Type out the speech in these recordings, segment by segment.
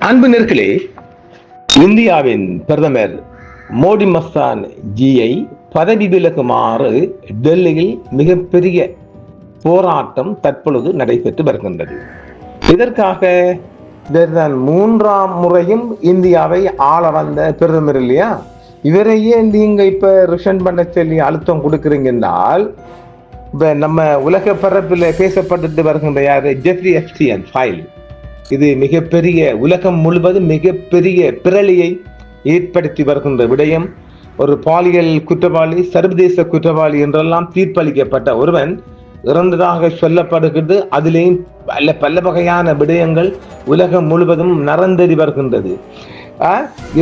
அன்பு நேர்களே, இந்தியாவின் பிரதமர் மோடி மஸ்தான் ஜியை பதவி விலகுமாறு டெல்லியில் மிகப்பெரிய போராட்டம் தற்பொழுது நடைபெற்று வருகின்றது. இதற்காக இவர்தான் 3ஆம் முறையும் இந்தியாவை ஆள வந்த பிரதமர் இல்லையா? இவரையே நீங்க இப்ப ரிஷன் பண்ண சொல்லி அழுத்தம் கொடுக்குறீங்கன்னால், இப்ப நம்ம உலக பரப்பில் பேசப்பட்டு வருகின்ற யாரு? Jeffrey Epstein file. இது மிகப்பெரிய, உலகம் முழுவதும் மிகப்பெரிய பிறலியை ஏற்படுத்தி வருகின்ற விடயம். ஒரு பாலியல் குற்றவாளி, சர்வதேச குற்றவாளி என்றெல்லாம் தீர்ப்பளிக்கப்பட்ட ஒருவன் இறந்ததாக சொல்லப்படுகிறது. அதிலேயும் பல வகையான விடயங்கள் உலகம் முழுவதும் நரந்தறி வருகின்றது.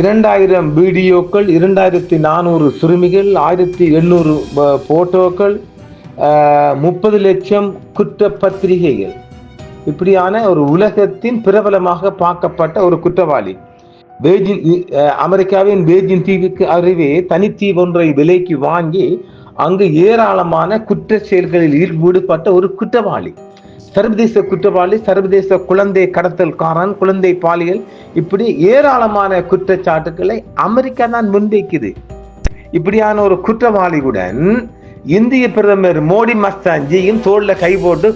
2000 வீடியோக்கள், 2400 சிறுமிகள், 1800 போட்டோக்கள், 30 லட்சம் குற்றப்பத்திரிகைகள், இப்படியான ஒரு உலகத்தின் பிரபலமாக பார்க்கப்பட்ட ஒரு குற்றவாளி. அமெரிக்காவின் வேர்ஜின் தீவுக்கு அருகே தனித்தீவு ஒன்றை விலைக்கு வாங்கி அங்கு ஏராளமான குற்ற செயல்களில் ஈடுபட்ட ஒரு குற்றவாளி, சர்வதேச குற்றவாளி, சர்வதேச குழந்தை கடத்தல்காரன், குழந்தை பாலியல், இப்படி ஏராளமான குற்றச்சாட்டுக்களை அமெரிக்கா தான் முன்வைக்குது. இப்படியான ஒரு குற்றவாளியுடன் இந்திய பிரதமர் மோடி மஸ்தான் ஜியும் தோல்ல கை போட்டு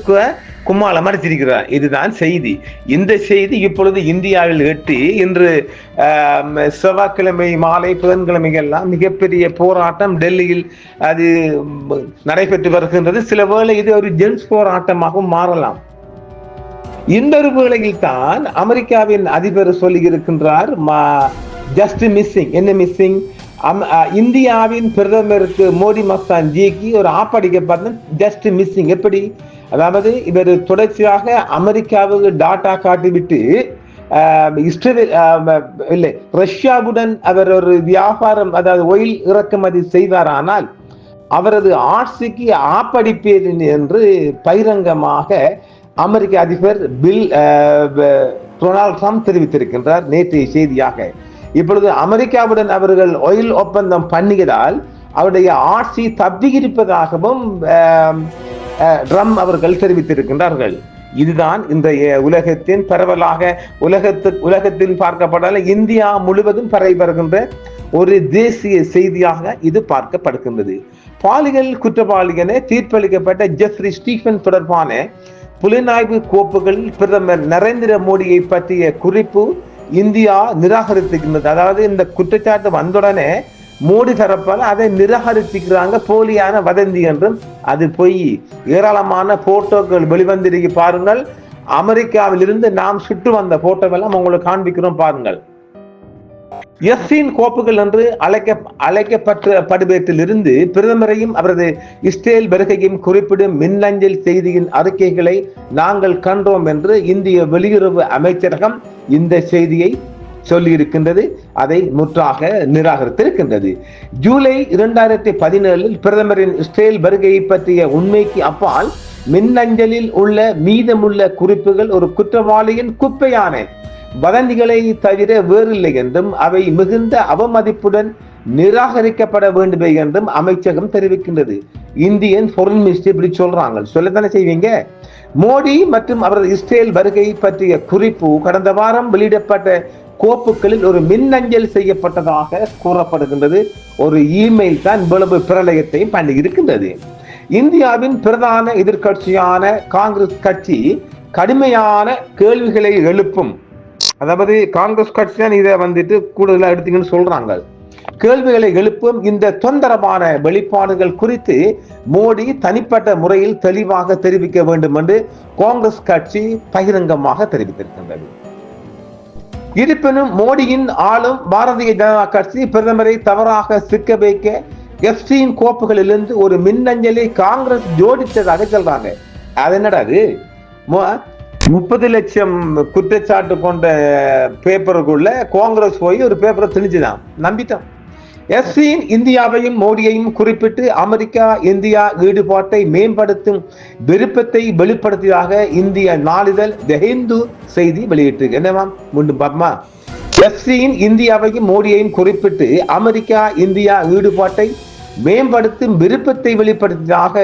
கும்மாளம் அடிச்சிருக்கிறார். இதுதான் செய்தி. இந்த செய்தி இப்பொழுது இந்தியாவில் எட்டி இன்று செவ்வாய்க்கிழமை மாலை, புதன்கிழமைகள்லாம் மிகப்பெரிய போராட்டம் டெல்லியில் அது நடைபெற்று வருகின்றது. சில வேளை இது ஒரு ஜென்ஸ் போராட்டமாகவும் மாறலாம். இந்த ஒரு வேளையில் தான் அமெரிக்காவின் அதிபர் சொல்லி இருக்கின்றார், ஜஸ்ட் மிஸ்ஸிங். என்ன மிஸ்ஸிங்? இந்தியாவின் பிரதமருக்கு மோடி மஸ்தான் ஜிக்கு ஒரு ஆப்படிக்கப்பட்ட ஜஸ்ட் மிஸ்ஸிங். எப்படி? அதாவது இவர் தொடர்ச்சியாக அமெரிக்காவுக்கு டாட்டா காட்டிவிட்டு ரஷ்யாவுடன் அவர் ஒரு வியாபாரம், அதாவது ஒயில் இறக்குமதி செய்வாரானால் அவரது ஆட்சிக்கு ஆப்படிப்பேர் என்று பகிரங்கமாக அமெரிக்க அதிபர் டொனால்ட் ட்ரம்ப் தெரிவித்திருக்கின்றார் நேற்றைய செய்தியாக. இப்பொழுது அமெரிக்காவுடன் அவர்கள் ஒயில் ஒப்பந்தம் பண்ணியதால் அவருடைய ஆட்சி தப்பியிருப்பதாகவும் ட்ரம்ப் அவர்கள் தெரிவித்திருக்கின்றார்கள். இதுதான் இன்றைய உலகத்தின் பரவலாக உலகத்தில் பார்க்கப்பட்டால் இந்தியா முழுவதும் பரவி வருகின்ற ஒரு தேசிய செய்தியாக இது பார்க்கப்படுகின்றது. பாலியல் குற்றவாளி என தீர்ப்பளிக்கப்பட்ட ஜெஃப்ரி ஸ்டீஃபன் தொடர்பான புலனாய்வு கோப்புகளில் பிரதமர் நரேந்திர மோடியை பற்றிய குறிப்பு இந்தியா நிராகரித்திருக்கின்றது. அதாவது இந்த குற்றச்சாட்டு வந்தவுடனே மோடி தரப்பால் அதை நிராகரிக்கிறாங்க, போலியான வதந்தி என்றும் அது பொய். ஏராளமான போட்டோக்கள் வெளிவந்திருக்கு பாருங்கள். அமெரிக்காவில் இருந்து நாம் சுட்டு வந்த போட்டோவெல்லாம் உங்களுக்கு காண்பிக்கிறோம் பாருங்கள். எஃப்இன் கோப்புகள் என்று அழைக்கப்பட்ட படுபேட்டில் இருந்து பிரதமரையும் அவரது இஸ்ரேல் வருகையும் குறிப்பிடும் மின்னஞ்சல் செய்தியின் அறிக்கைகளை நாங்கள் கண்டோம் என்று இந்திய வெளியுறவு அமைச்சரகம் இந்த செய்தியை சொல்லி இருக்கின்றது. அதை முற்றாக நிராகரித்திருக்கின்றது. ஜூலை 2017 பிரதமரின் இஸ்ரேல் வருகையை பற்றிய உண்மைக்கு அப்பால் மின்னஞ்சலில் உள்ள மீதமுள்ள குறிப்புகள் ஒரு குற்றவாளியின் குப்பையான வதந்திகளை தவிர வேறில்லை என்றும் அவை மிகுந்த அவமதிப்புடன் நிராகரிக்கப்பட வேண்டுமே என்றும் அமைச்சகம் தெரிவிக்கின்றது. இந்தியன் ஃபாரின் மினிஸ்டர் இப்படி சொல்றாங்க, சொல்லத்தானே செய்வீங்க. மோடி மற்றும் அவரது இஸ்ரேல் வருகை பற்றிய குறிப்பு கடந்த வாரம் வெளியிடப்பட்ட கோப்புகளில் ஒரு மின்னஞ்சல் செய்யப்பட்டதாக கூறப்படுகின்றது. ஒரு இமெயில் தான் இவ்வளவு பிரளயத்தையும் பண்ணி இருக்கின்றது. இந்தியாவின் பிரதான எதிர்கட்சியான காங்கிரஸ் கட்சி கடுமையான கேள்விகளை எழுப்பும், அதாவது காங்கிரஸ் கட்சி தான் இதை கூடுதலா எடுத்தீங்கன்னு சொல்றாங்க, கேள்விகளை எழுப்பும் இந்த தொந்தரவான வெளிப்பாடுகள் குறித்து மோடி தனிப்பட்ட முறையில் தெளிவாக தெரிவிக்க வேண்டும் என்று காங்கிரஸ் கட்சி பகிரங்கமாக தெரிவித்திருக்கின்றது. இருப்பினும் மோடியின் ஆளும் பாரதிய ஜனதா கட்சி பிரதமரை தவறாக சிக்க வைக்க எஃப்இன் கோப்புகளிலிருந்து ஒரு மின்னஞ்சலை காங்கிரஸ் ஜோடித்ததாக சொல்றாங்க. அது என்னடா அது? 30 லட்சம் குற்றச்சாட்டு கொண்ட பேப்பருக்குள்ள காங்கிரஸ் போய் ஒரு பேப்பரை திணிச்சுதான் நம்பிட்டோம். எஃப்இன் இந்தியாவையும் மோடியையும் குறிப்பிட்டு அமெரிக்கா இந்தியா ஈடுபாட்டை மேம்படுத்தும் விருப்பத்தை வெளிப்படுத்தியதாக இந்திய நாளிதழ் தி ஹிந்து செய்தி வெளியிட்டு. என்னவா மீண்டும் பாப்பமா? எஃப்இன் இந்தியாவையும் மோடியையும் குறிப்பிட்டு அமெரிக்கா இந்தியா ஈடுபாட்டை மேம்படுத்தும் விருப்பத்தை வெளிப்படுத்தியதாக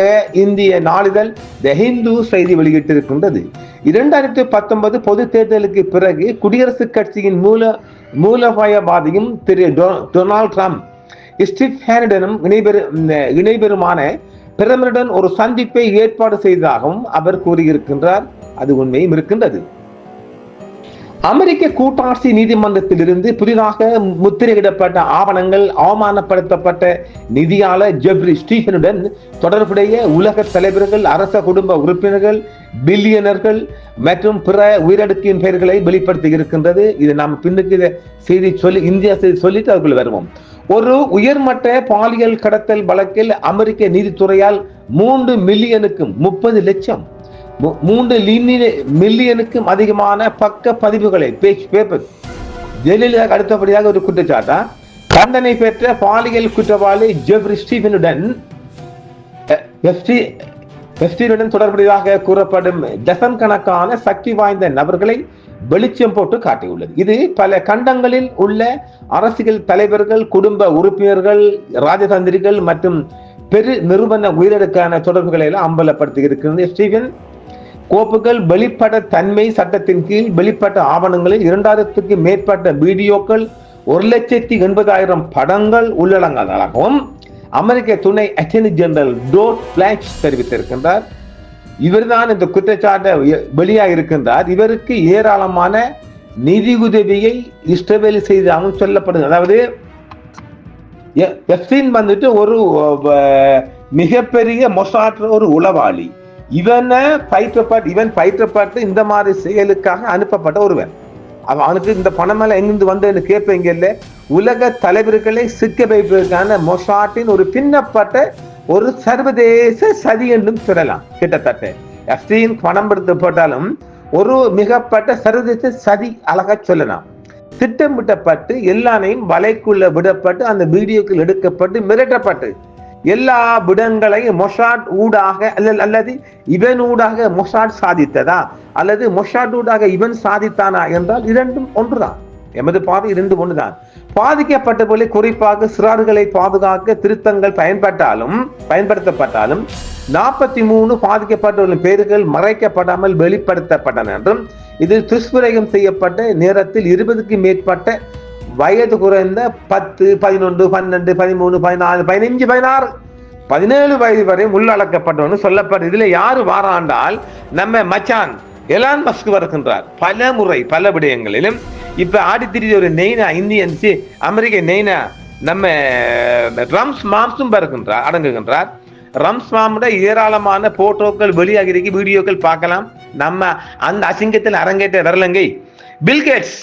இந்திய நாளிதழ் த ஹிந்து செய்தி வெளியிட்டிருக்கின்றது. 2019 பொது தேர்தலுக்கு பிறகு குடியரசுக் கட்சியின் மூலோபாயவாதியும் திரு டொனால்ட் ட்ரம்ப் ஸ்டீவ் ஹேனுடனும் இணைபெறுமான பிரதமருடன் ஒரு சந்திப்பை ஏற்பாடு செய்ததாகவும் அவர் கூறியிருக்கின்றார். அது உண்மையும் இருக்கின்றது. அமெரிக்க கூட்டாட்சி நீதிமன்றத்தில் இருந்து புதிதாக முத்திரையிடப்பட்ட ஆவணங்கள் அவமானப்படுத்தப்பட்ட நிதியாளர் ஜெப்ரி ஸ்டீஃபனுடன் தொடர்புடைய உலக தலைவர்கள், அரச குடும்ப உறுப்பினர்கள், பில்லியனர்கள் மற்றும் பிற உயரடுக்கின் பெயர்களை வெளிப்படுத்தி இருக்கின்றது. இது நாம் பின்னுக்கு செய்தி சொல்லி இந்தியா செய்தி சொல்லிட்டு அதுக்குள்ள வருவோம். ஒரு உயர்மட்ட பாலியல் கடத்தல் வழக்கில் அமெரிக்க நீதித்துறையால் 3 மில்லியனுக்கும் 30 லட்சம் 3 மில்லியனுக்கும் அதிகமான பக்க பதிவுகளை ஜெயலலிதா அடுத்தபடியாக ஒரு குற்றச்சாட்டா தண்டனை பெற்ற பாலியல் குற்றவாளி ஜெப்ரி ஸ்டீஃபனுடன் தொடர்புடையதாக கூறப்படும் டசன் கணக்கான சக்தி வாய்ந்த நபர்களை வெளிச்சம் போட்டு காட்டியுள்ளது. இது பல கண்டங்களில் உள்ள அரசியல் தலைவர்கள், குடும்ப உறுப்பினர்கள், ராஜதந்திரிகள் மற்றும் பெரு நிறுவன உயிரிழக்கான தொடர்புகளை எல்லாம் அம்பலப்படுத்தி இருக்கிறது. ஸ்டீஃபன் கோப்புகள் வெளிப்பட தன்மை சட்டத்தின் கீழ் வெளிப்பட்ட ஆவணங்களில் 2000க்கு மேற்பட்ட வீடியோக்கள் 1,80,000 படங்கள் உள்ளடங்கலாகவும் அமெரிக்க துணை அட்டர்னி ஜெனரல் டோட் பிளாக்ஸ் தெரிவித்திருக்கின்றார். இவர்தான் இந்த குற்றச்சாட்டை வெளியாக இருக்கின்றார். இவருக்கு ஏராளமான நிதி உதவியை இஸ்ரேல் செய்ததாகவும் சொல்லப்படுது. அதாவது எப்ஸ்டீன் வந்துட்டு ஒரு மிகப்பெரிய மொசாட் ஒரு உளவாளி. இவன் பயிற்றப்பட்டு இந்த மாதிரி செயலுக்காக அனுப்பப்பட்ட ஒருவன். அவனுக்கு இந்த பணம் எல்லாம் எங்கிருந்து வந்து கேட்பீங்க இல்ல, உலக தலைவர்களை சிக்க வைப்பதற்கான மொசாட்டின் ஒரு பின்னப்பட்ட ஒரு சர்வதேச சதி என்றும் சொல்லலாம். கிட்டத்தட்ட எப்ஸ்டீன் பணம் படுத்தப்பட்டாலும் ஒரு மிகப்பட்ட சர்வதேச சதி அழகா சொல்லலாம். திட்டமிட்டப்பட்டு எல்லாரையும் வலைக்குள்ள விடப்பட்டு அந்த வீடியோக்கள் எடுக்கப்பட்டு மிரட்டப்பட்டு எல்லா விடங்களையும் மொசாட் ஊடாக அல்லது இவன் ஊடாக மொசாட் சாதித்ததா அல்லது மொசாட் ஊடாக இவன் சாதித்தானா என்றால் இரண்டும் ஒன்றுதான். எமது பார்வை இரண்டும் ஒன்றுதான். பாதிக்கப்பட்ட போல குறிப்பாக சிறார்களை பாதுகாக்க திருத்தங்கள் பயன்படுத்தப்பட்டாலும் 43 பாதிக்கப்பட்டவர்களின் பெயர்கள் மறைக்கப்படாமல் வெளிப்படுத்தப்பட்டன என்றும் இது துஷ்பிரயோகம் செய்யப்பட்ட நேரத்தில் 20க்கு மேற்பட்ட வயது குறைந்த 10, 11, 12, 13, 14, 15, 16, 17 வயது வரை உள்ளடக்கப்பட்டவன்னு சொல்லப்பட்ட. இதுல யாரு வாராண்டால் நம்ம மச்சான் எலான் மஸ்க் வருகின்றார். பல முறை பல விடயங்களிலும் இப்ப ஆடித்திரிய ஒரு நெய்னா இந்தியன் அமெரிக்க நெய்னா நம்ம ரம்ஸ் மாம்ஸும் வருகின்றார் அடங்குகின்றார். ரம்ஸ் மாமுட ஏராளமான போட்டோக்கள் வெளியாகி இருக்கு, வீடியோக்கள் பார்க்கலாம். நம்ம அந்த அசிங்கத்தில் அரங்கேற்ற வரலங்கை பில்கேட்ஸ்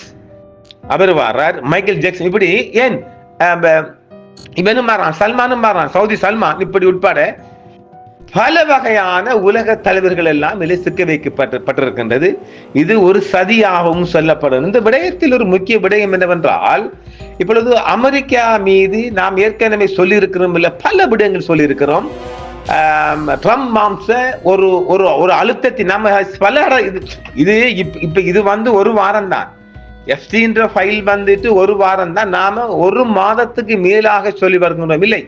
அவர் வர்றார், மைக்கேல் ஜாக்சன், இப்படி ஏன் இவனும் மாறான், சல்மானும் மாறான், சவுதி சல்மான் இப்படி உட்பட பல வகையான உலக தலைவர்கள் எல்லாம் இதில் சிக்க வைக்கப்பட்டிருக்கின்றது. இது ஒரு சதியாகவும் சொல்லப்படும். இந்த விடயத்தில் ஒரு முக்கிய விடயம் என்னவென்றால், இப்பொழுது அமெரிக்கா மீது நாம் ஏற்கனவே சொல்லி இருக்கிறோம் இல்ல, பல விடயங்கள் சொல்லி இருக்கிறோம். ட்ரம்ப் மாம்ச ஒரு அழுத்தத்தை நம்ம பல இது வந்து ஒரு வாரம் தான். எஃப்சின்ற ஃபைல் வந்துட்டு ஒரு வாரம் தான். நாம ஒரு மாதத்துக்கு மேலாக சொல்லி வருகிறோம் இல்லை.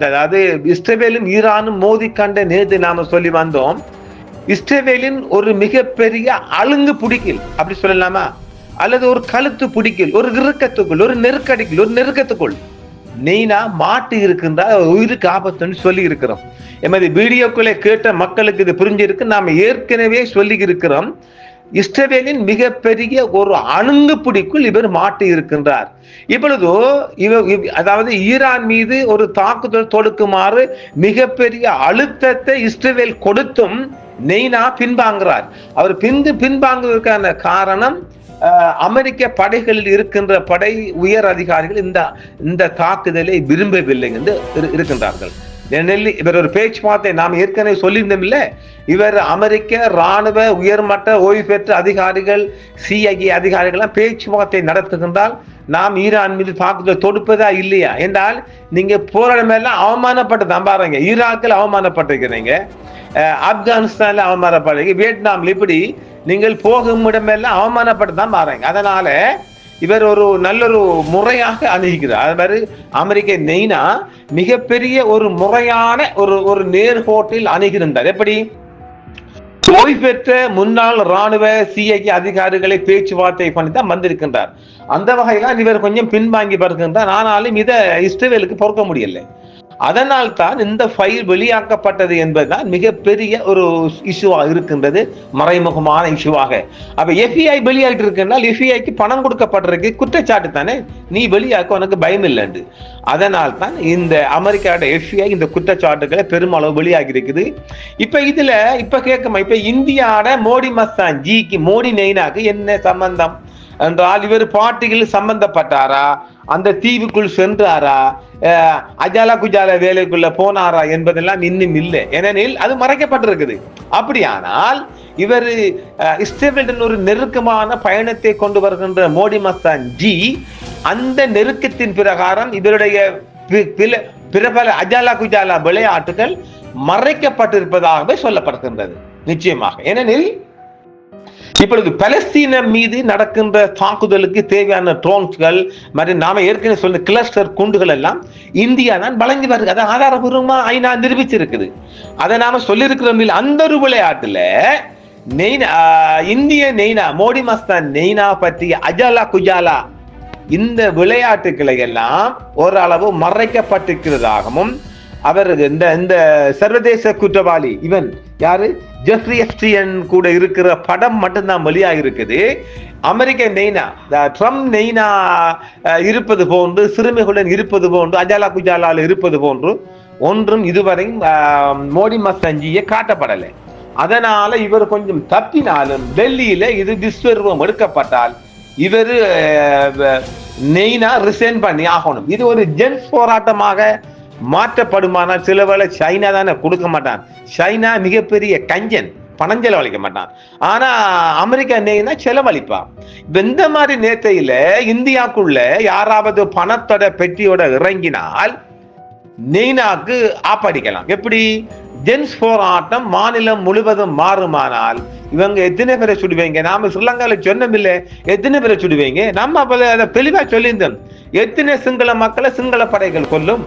அதாவது இஸ்ரேலும் ஈரானும் மோதி கண்ட நேற்று நாம சொல்லி வந்தோம். இஸ்ரேலின் ஒரு மிகப்பெரிய அழுங்கு பிடிக்கல் அப்படி சொல்லலாமா, அல்லது ஒரு கழுத்து பிடிக்கல், ஒரு இறுக்கத்துக்குள், ஒரு நெருக்கடிக்குள், ஒரு நெருக்கத்துக்குள் நெய்னா மாட்டு இருக்கின்ற உயிருக்கு ஆபத்துன்னு சொல்லி இருக்கிறோம். எமது வீடியோக்களை கேட்ட மக்களுக்கு இது புரிஞ்சிருக்கு. நாம ஏற்கனவே சொல்லி இருக்கிறோம். இஸ்ரேலின் மிகப்பெரிய ஒரு அணுங்கு பிடிக்குள் இவர் மாட்டி இருக்கின்றார். இப்பொழுது அதாவது ஈரான் மீது ஒரு தாக்குதல் தொடுக்குமாறு மிகப்பெரிய அழுத்தத்தை இஸ்ரேல் கொடுத்தும் நெய்னா பின்வாங்குறார். அவர் பின்வாங்குவதற்கான காரணம் அமெரிக்க படைகளில் இருக்கின்ற படை உயர் அதிகாரிகள் இந்த தாக்குதலை விரும்பவில்லை என்று இருக்கின்றார்கள். இவர் ஒரு பேச்சுவார்த்தை நாம் ஏற்கனவே சொல்லியிருந்தோம் இல்ல, இவர் அமெரிக்க ராணுவ உயர்மட்ட ஓய்வு பெற்ற அதிகாரிகள், CIA அதிகாரிகள் பேச்சுவார்த்தை நடத்துகின்றால் நாம் ஈரான் மீது தாக்குதல் தொடுப்பதா இல்லையா என்றால், நீங்க போராடம் எல்லாம் அவமானப்பட்டு தான் பாருங்க. ஈராக்கில் அவமானப்பட்டிருக்கிறீங்க, ஆப்கானிஸ்தான்ல அவமானப்படுறீங்க, வியட்நாம்ல இப்படி நீங்கள் போகும் இடமெல்லாம் அவமானப்பட்டு தான் பாருங்க. அதனால இவர் ஒரு நல்லொரு முறையாக அணுகிறார். அதாவது அமெரிக்க நெய்னா மிகப்பெரிய ஒரு முறையான ஒரு நேர்கோட்டில் அணுகிருந்தார். எப்படி? ஓய்வு பெற்ற முன்னாள் ராணுவ சிஐ அதிகாரிகளை பேச்சுவார்த்தை பண்ணி தான் வந்திருக்கின்றார். அந்த வகையில இவர் கொஞ்சம் பின்வாங்கி வருகின்றார். ஆனாலும் இதை இஸ்ரேலுக்கு பொறுக்க முடியல. அதனால் தான் இந்த ஃபைல் வெளியாக்கப்பட்டது என்பதுதான் மிகப்பெரிய ஒரு இஷ்யூவா இருக்கின்றது, மறைமுகமான இஷ்யூவாக. அப்ப எஃப்ஐ வெளியாகிட்டு இருக்குன்னால் எஃப்ஐக்கு பணம் கொடுக்கப்பட்டிருக்கு, குற்றச்சாட்டு தானே, நீ வெளியாக்க உனக்கு பயம் இல்லைண்டு. அதனால் தான் இந்த அமெரிக்காவோட எஃப்ஐ இந்த குற்றச்சாட்டுகளை பெருமளவு வெளியாகி இருக்குது. இப்ப கேட்குமா, இப்ப இந்தியாவோட மோடி மஸ்தான் ஜிக்கு, மோடி நெய்னாக்கு என்ன சம்பந்தம் என்றால், இவர் பாட்டிகள் சம்பந்தப்பட்டாரா, அந்த தீவுக்குள் சென்றாரா, அஜாலா குஜாலா வேலைக்குள்ள போனாரா என்பதெல்லாம் இன்னும் இல்லை. ஏனெனில் அது மறைக்கப்பட்டிருக்குது. அப்படியானால் இவர் இஸ்ரேலுடன் ஒரு நெருக்கமான பயணத்தை கொண்டு வருகின்ற மோடி மஸ்தான் ஜி, அந்த நெருக்கத்தின் பிரகாரம் இவருடைய பிரபல அஜாலா குஜாலா விளையாட்டுகள் மறைக்கப்பட்டிருப்பதாகவே சொல்லப்படுகின்றது. நிச்சயமாக. ஏனெனில் இப்பொழுது பலஸ்தீனம் மீது நடக்கின்ற தாக்குதலுக்கு தேவையான ட்ரோன்ஸ்கள் மற்றும் நாம ஏற்கனவே சொன்ன கிளஸ்டர் குண்டுகள் எல்லாம் இந்தியா தான் வழங்கி வருது. அதை ஆதாரபூர்வமா ஐநா நிரூபிச்சிருக்குது. அதை நாம சொல்லியிருக்கிறோம். அந்த ஒரு விளையாட்டுல இந்திய நெய்னா, மோடி மஸ்தான் நெய்னா பற்றிய அஜாலா குஜாலா இந்த விளையாட்டுகளை எல்லாம் ஓரளவு மறைக்கப்பட்டிருக்கிறதாகவும், அவர் இந்த சர்வதேச குற்றவாளி இவன் யாரு, ஜெஃப்ரி எப்ஸ்டீன் கூட இருக்கிற படம் மட்டும்தான் வெளியாக இருக்குது. அமெரிக்க நெய்னா, ட்ரம்ப் நெய்னா இருப்பது போன்று, சிறுமிகளுடன் இருப்பது போன்று, அஜாலா குஜாலால் இருப்பது போன்று ஒன்றும் இதுவரையும் மோடி மஸ்தான்ஜியை காட்டப்படலை. அதனால இவர் கொஞ்சம் தப்பினாலும் டெல்லியில இது விஸ்வரூபம் எடுக்கப்பட்டால் இவர் நெய்னா ரிசைன் பண்ணி ஆகணும். இது ஒரு ஜென்ஸ் போராட்டமாக மாற்றப்படுமானால் சில வேளை சைனா தானே கொடுக்க மாட்டான். சைனா மிகப்பெரிய கஞ்சன், பணம் செலவழிக்க மாட்டான். ஆனா அமெரிக்கா நெய்னா செலவழிப்பான். இந்த மாதிரி நேரத்தையில இந்தியாவுக்குள்ள யாராவது பணத்தோட பெட்டியோட இறங்கினால் நெய்னாக்கு ஆப்படிக்கலாம். எப்படி? ஜென்ஸ் போராட்டம் மாநிலம் முழுவதும் மாறுமானால் இவங்க எத்தனை பேரை சுடுவீங்க? நாம ஸ்ரீலங்கால சொன்னமில்லை, எத்தனை பேரை சுடுவீங்க? நம்ம அதை தெளிவா சொல்லியிருந்தோம். எத்தனை சிங்கள மக்களை சிங்கள படைகள் கொல்லும்.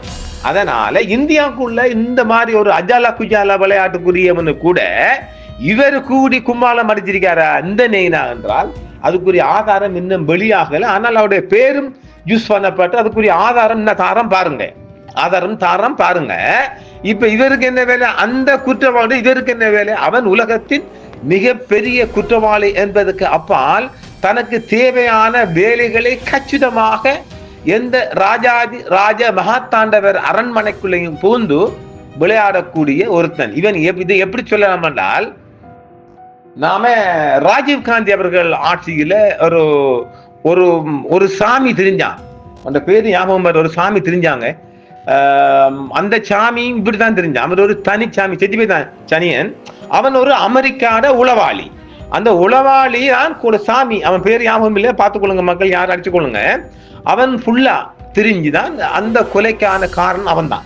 அதனால இந்தியாவுக்குள்ள இந்த மாதிரி ஒரு அஜாலா குஜாலா விளையாட்டுக்குரியவனு கூட இவர் கூடி கும்மாளம் அடிச்சிருக்காரா இந்த நெய்னா என்றால் அதுக்குரிய ஆதாரம் இன்னும் வெளியாகல. ஆனால் அவருடைய பேரும் யூஸ் பண்ணப்பட்டு அதுக்குரிய ஆதாரம் என்ன தாரம் பாருங்க, தாரம் பாருங்க. இப்ப இவருக்கு என்ன வேலை? அந்த குற்றவாளி இவருக்கு என்ன வேலை? அவன் உலகத்தின் மிகப்பெரிய குற்றவாளி என்பதற்கு அப்பால் தனக்கு தேவையான வேலைகளை கச்சிதமாக எந்த ராஜ மகாத்தாண்டவர் அரண்மனைக்குள்ளையும் பூந்து விளையாடக்கூடிய ஒருத்தன் இவன். இதை எப்படி சொல்லலாம் என்றால், நாம ராஜீவ் காந்தி அவர்கள் ஆட்சியில ஒரு சாமி தெரிஞ்சான், அந்த பேரு ஞாபகம், ஒரு சாமி தெரிஞ்சாங்க. அந்த சாமியும் இப்படித்தான் தெரிஞ்சான். அவன் ஒரு தனி சாமி, செஞ்சு தான் சனியன். அவன் ஒரு அமெரிக்காட உளவாளி. அந்த உளவாளி தான் கூட சாமி, அவன் பேர் ஞாபகம் இல்லை, பார்த்துக்கொள்ளுங்க மக்கள், யாரும் அடிச்சு கொள்ளுங்க. அவன் ஃபுல்லா தெரிஞ்சுதான் அந்த கொலைக்கான காரணம் அவன் தான்.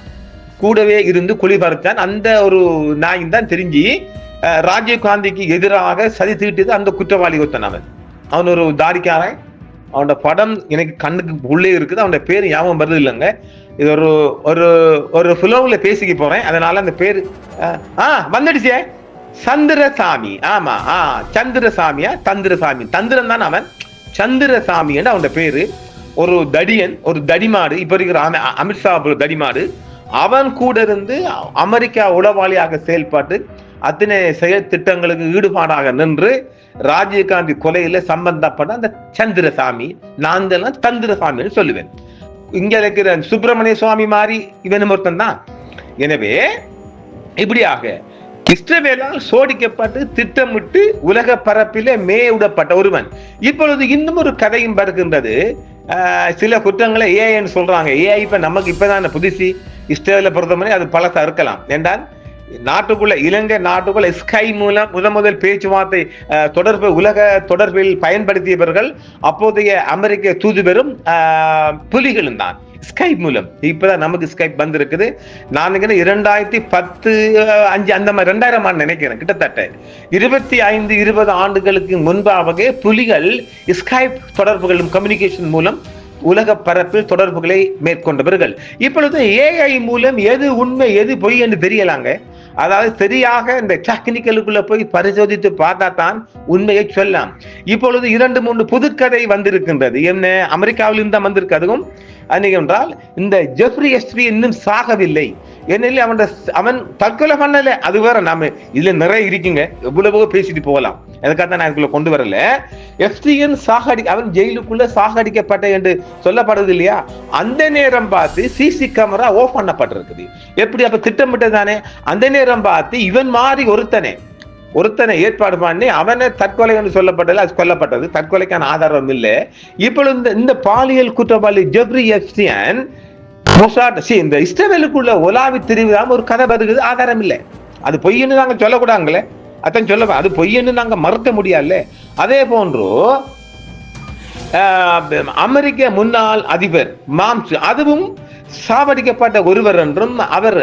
கூடவே இருந்து குழி பறித்தான். அந்த ஒரு நாயின் தான் தெரிஞ்சு ராஜீவ் காந்திக்கு எதிராக சதி தீட்டுது அந்த குற்றவாளி ஒருத்தன். அவன் ஒரு தாடிக்காரன். அவனோட படம் எனக்கு கண்ணுக்கு உள்ளே இருக்குது. அவனோட பேர் ஞாபகம் வருது இல்லைங்க. இது ஒரு ஃபிலோவில் பேசிக்க போறேன், அதனால அந்த பேரு வந்துடுச்சே, சந்திரசாமி. ஆமா, சந்திரசாமியா தந்திரசாமி, தந்திரன் தான் அவன், சந்திரசாமி என்று அவனோட பேரு. ஒரு தடியன், ஒரு தடிமாடு, இப்ப இருக்கிற அமித்ஷா தடிமாடு. அவன் கூட இருந்து அமெரிக்கா உளவாளியாக செயல்பட்டு அத்தனை செயல் திட்டங்களுக்கு ஈடுபாடாக நின்று ராஜீவ்காந்தி கொலையில சம்பந்தப்பட்ட அந்த சந்திரசாமி, நான் தந்திரசாமின்னு சொல்லுவேன். இங்க இருக்கிற சுப்பிரமணிய சுவாமி மாதிரி இவன் ஒருத்தன் தான். எனவே இப்படியாக இஸ்ரவேலால் சோடிக்கப்பட்டு திட்டமிட்டு உலக பரப்பிலே மேவிடப்பட்ட ஒருவன். இப்பொழுது இன்னும் ஒரு கதையும் வருகின்றது. சில குற்றங்களை ஏஐன்னு சொல்றாங்க. ஏஐ இப்ப நமக்கு இப்பதான் புதுசு. இஸ்ரேலை பொறுத்தவரை அது பழசா இருக்கலாம். என்றால் நாட்டுக்குள்ள இலங்கை நாட்டுக்குள்ள ஸ்கை மூலம் முதல் பேச்சுவார்த்தை தொடர்பு உலக தொடர்பில் பயன்படுத்தியவர்கள் அப்போதைய அமெரிக்க தூதுவரும் புலிகளும் தான். ஸ்கைப் மூலம் இப்பதான் நமக்கு ஸ்கைப் வந்திருக்குது. நான் 2010 அந்த மாதிரி 2000 ஆண்டு நினைக்கிறேன். கிட்டத்தட்ட 25-20 ஆண்டுகளுக்கு முன்பாகவே புலிகள் ஸ்கைப் தொடர்புகளும் கம்யூனிகேஷன் மூலம் உலக பரப்பில் தொடர்புகளை மேற்கொண்டவர்கள். இப்பொழுது ஏஐ மூலம் எது உண்மை எது பொய் என்று தெரியலாங்க. அதாவது சரியாக இந்த டெக்னிக்கலுக்குள்ள போய் பரிசோதித்து பார்த்தா தான் உண்மையை சொல்லலாம். இப்பொழுது 2-3 புதுக்கதை வந்திருக்கின்றது. என்ன அமெரிக்காவிலும் தான் வந்திருக்கு. அதுவும் என்றால் இந்த ஜெஃப்ரி எஸ்ட்ரி இன்னும் சாகவில்லை. ஏனெனில் அவன் தற்கொலை பண்ணல. அது வேற. நாம இதுல நிறைய இருக்குங்க, எவ்வளவோ பேசிட்டு போகலாம். அதுக்காக தான் நான் இதுக்குள்ள கொண்டு வரல. எஸ்ட்ரியன் அவன் ஜெயிலுக்குள்ள சாகடிக்கப்பட்ட என்று சொல்லப்படுது இல்லையா? அந்த நேரம் பார்த்து சிசி கேமரா ஆஃப் பண்ணப்பட்டிருக்குது. எப்படி அப்ப திட்டமிட்டதானே? அந்த நேரம் பார்த்து இவன் மாறி ஒருத்தனை ஏற்பாடு பண்ணி அவனை தற்கொலை என்று சொல்லப்பட்டது. அது கொல்லப்பட்டது. தற்கொலைக்கான ஆதாரம் இல்லை. இப்பொழுது இந்த பாலியல் குற்றவாளி ஜெஃப்ரி எப்ஸ்டைன் இந்த இஸ்ரவேலுக்குள்ள உலாவி திரிவுதான் ஒரு கதை வருகிறது. ஆதாரம் இல்லை. அது பொய்ன்னு நாங்க சொல்லக்கூடாங்களே. அதான் சொல்ல, அது பொய்ன்னு நாங்க மறுக்க முடியாது. அதே போன்று அமெரிக்க முன்னாள் அதிபர் மாம்ஸ் அதுவும் சாவடிக்கப்பட்ட ஒருவர் என்றும் அவர்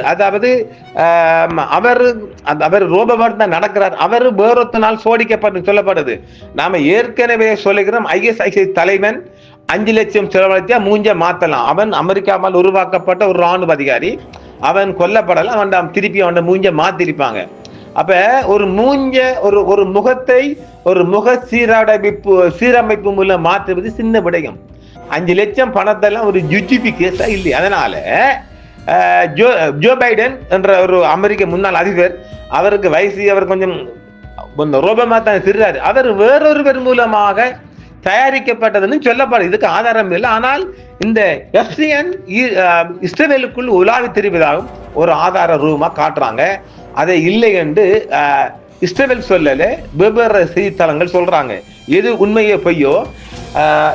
ரோபவர்ட் தான் நடக்கிறார். அவர் வேறொத்தனால் சோடிக்கப்பட்டு சொல்லப்படுது. நாம ஏற்கனவே சொல்லுகிறோம், ISIS தலைவன் 5 லட்சம் செலவழித்தா மூஞ்ச மாத்தலாம். அவன் அமெரிக்காவால் உருவாக்கப்பட்ட ஒரு ராணுவ அதிகாரி. அவன் கொல்லப்படலாம். அவன் திருப்பி அவன் மூஞ்ச மாத்திருப்பாங்க. அப்ப ஒரு முகத்தை ஒரு முக சீரமைப்பு மூலம் மாற்றுவது சின்ன விடயம். 5 லட்சம் பணத்தெல்லாம் ஒரு ஜுஜிபி கேஸா இல்லை. அதனால ஜோ பைடன் என்ற ஒரு அமெரிக்க முன்னாள் அதிபர், அவருக்கு வயசு, அவர் கொஞ்சம் ரோபமா தான் திரிறாரு. அவர் வேறொருவர் மூலமாக தயாரிக்கப்பட்டதுன்னு சொல்லப்படுது. இதுக்கு ஆதாரம் இல்லை. ஆனால் இந்த எப்ஸ்டைன் இஸ்ரவேலுக்குள் உலாவி திரிவதாகவும் ஒரு ஆதார ரூபமா காட்டுறாங்க. அதை இல்லை என்று இஸ்ரவேல் சொல்லல, வெவ்வேறு செய்தித்தளங்கள் சொல்றாங்க. எது உண்மையோ பொய்யோ,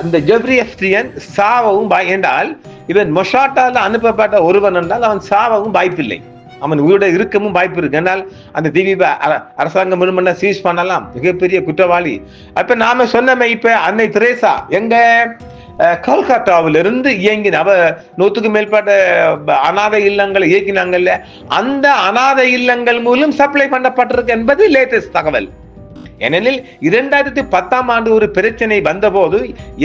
இந்த ஜெஃப்ரி எப்ஸ்டைன் சாவவும் என்றால் இவன் மொசாட்டால அனுப்பப்பட்ட ஒருவன் என்றால் அவன் சாவவும் வாய்ப்பில்லை. அவன் உயிரோட இருக்கவும் வாய்ப்பு இருக்கு. என்றால் அந்த தீவி அரசாங்கம் முழுமண்ண சீஸ் பண்ணலாம். மிகப்பெரிய குற்றவாளி. அப்ப நாம சொன்னமே, இப்ப அன்னை தெரேசா எங்க கல்கத்தாவிலிருந்து இயங்கின 100க்கும் மேற்பட்ட அநாதை இல்லங்களை இயக்கினாங்கல்ல, அந்த அநாதை இல்லங்கள் மூலம் சப்ளை பண்ணப்பட்டிருக்கு என்பது லேட்டஸ்ட் தகவல். ஏனெனில் 2010ஆம் ஆண்டு ஒரு பிரச்சனை வந்த போது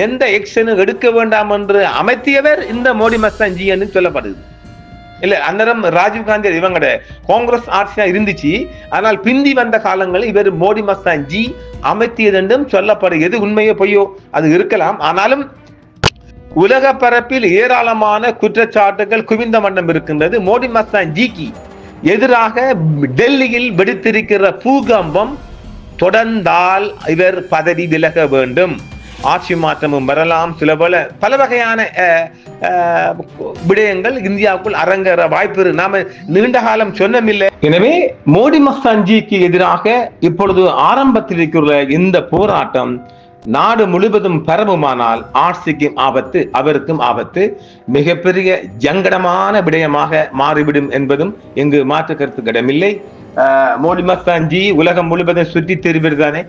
எந்த எக்ஷனும் எடுக்க வேண்டாம் என்று அமைத்தியவர் இந்த மோடி மஸ்தான் ஜி என்று சொல்லப்படுது. இல்ல, அந்நேரம் ராஜீவ்காந்தி இவங்கட காங்கிரஸ் ஆட்சியா இருந்துச்சு. ஆனால் பிந்தி வந்த காலங்களில் இவர் மோடி மஸ்தான் ஜி அமைத்தியது என்றும் சொல்லப்படுது. எது உண்மையோ பொய்யோ அது இருக்கலாம். ஆனாலும் உலக பரப்பில் ஏராளமான குற்றச்சாட்டுகள் குவிந்த வண்ணம் இருக்கின்றது. மோடி மஸ்தான் ஜிக்கு எதிராக டெல்லியில் வெடித்திருக்கிற பூகம்பம் தொடர்ந்தால் இவர் பதவி விலக வேண்டும். ஆட்சி மாற்றமும் வரலாம். பல வகையான விடயங்கள் இந்தியாவுக்குள் அரங்கேற வாய்ப்பு நாம நீண்ட காலம் சொன்னமில்லை. எனவே மோடி மஸ்தான் ஜிக்கு எதிராக இப்பொழுது ஆரம்பத்தில் இருக்கிற இந்த போராட்டம் நாடு முழுவதும் பரவுமானால் ஆட்சிக்கும் ஆபத்து, அவருக்கும் ஆபத்து, மிகப்பெரிய ஜங்கடமான விடயமாக மாறிவிடும் என்பதும் எங்கு மாற்று கருத்து இடமில்லை. மோடி மஸ்தான் ஜி உலகம் முழுவதும் சுற்றி தெரிவதுதானே.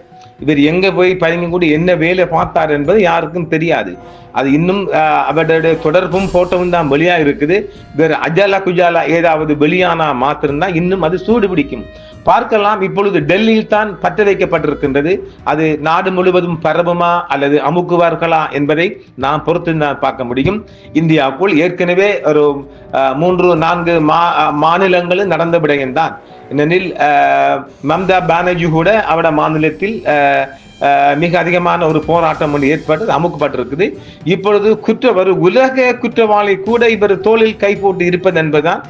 இவர் எங்க போய் பதுங்கி கூட என்ன வேலை பார்த்தார் என்பது யாருக்கும் தெரியாது. அது இன்னும் அவருடைய தொடர்பும் போட்டோவும் தான் வெளியா இருக்குது. வேற அஜாலா குஜாலா ஏதாவது வெளியானா மாத்திரம்தான் இன்னும் அது சூடு பிடிக்கும். பார்க்கலாம். இப்பொழுது டெல்லியில் தான் பற்ற வைக்கப்பட்டிருக்கின்றது. அது நாடு முழுவதும் பரவுமா அல்லது அமுக்குவார்களா என்பதை நாம் பொறுத்து தான் பார்க்க முடியும். இந்தியாவுக்குள் ஏற்கனவே ஒரு 3-4 மாநிலங்களும் நடந்த விடயம்தான். ஏனெனில் மம்தா பானர்ஜி கூட அவட மாநிலத்தில் மிக அதிகமான ஒரு போராட்டம் ஒன்று ஏற்பட்டு அமுக்கப்பட்டிருக்குது. இப்பொழுது உலக குற்றவாளி கூட இவர் தோளில் கை போட்டு இருப்பது என்பதுதான்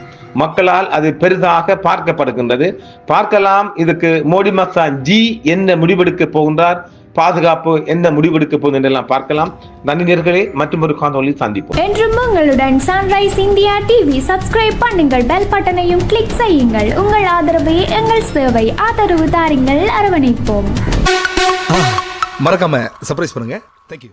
மக்களால் அது பெரிதாக பார்க்கப்படுகின்றது. பார்க்கலாம் இதுக்கு மோடி மஸ்தான் ஜி என்ன முடிவெடுக்க போகின்றார், பாதுகாப்பு என்ன முடிவெடுக்க போகுது என்றெல்லாம் பார்க்கலாம். நன்றி நேயர்களே, மற்றும் ஒரு காணொளியில் சந்திப்போம். என்றும் உங்களுடன் சன்ரைஸ் இந்தியா டிவி சப்ஸ்கிரைப் பண்ணுங்கள், பெல் பட்டனையும் கிளிக் செய்யுங்கள். உங்கள் ஆதரவே எங்கள் சேவை. ஆதரவு தாருங்கள், அரவணைப்போம். மறக்காம சர்ப்ரைஸ் பண்ணுங்க. தேங்க்யூ.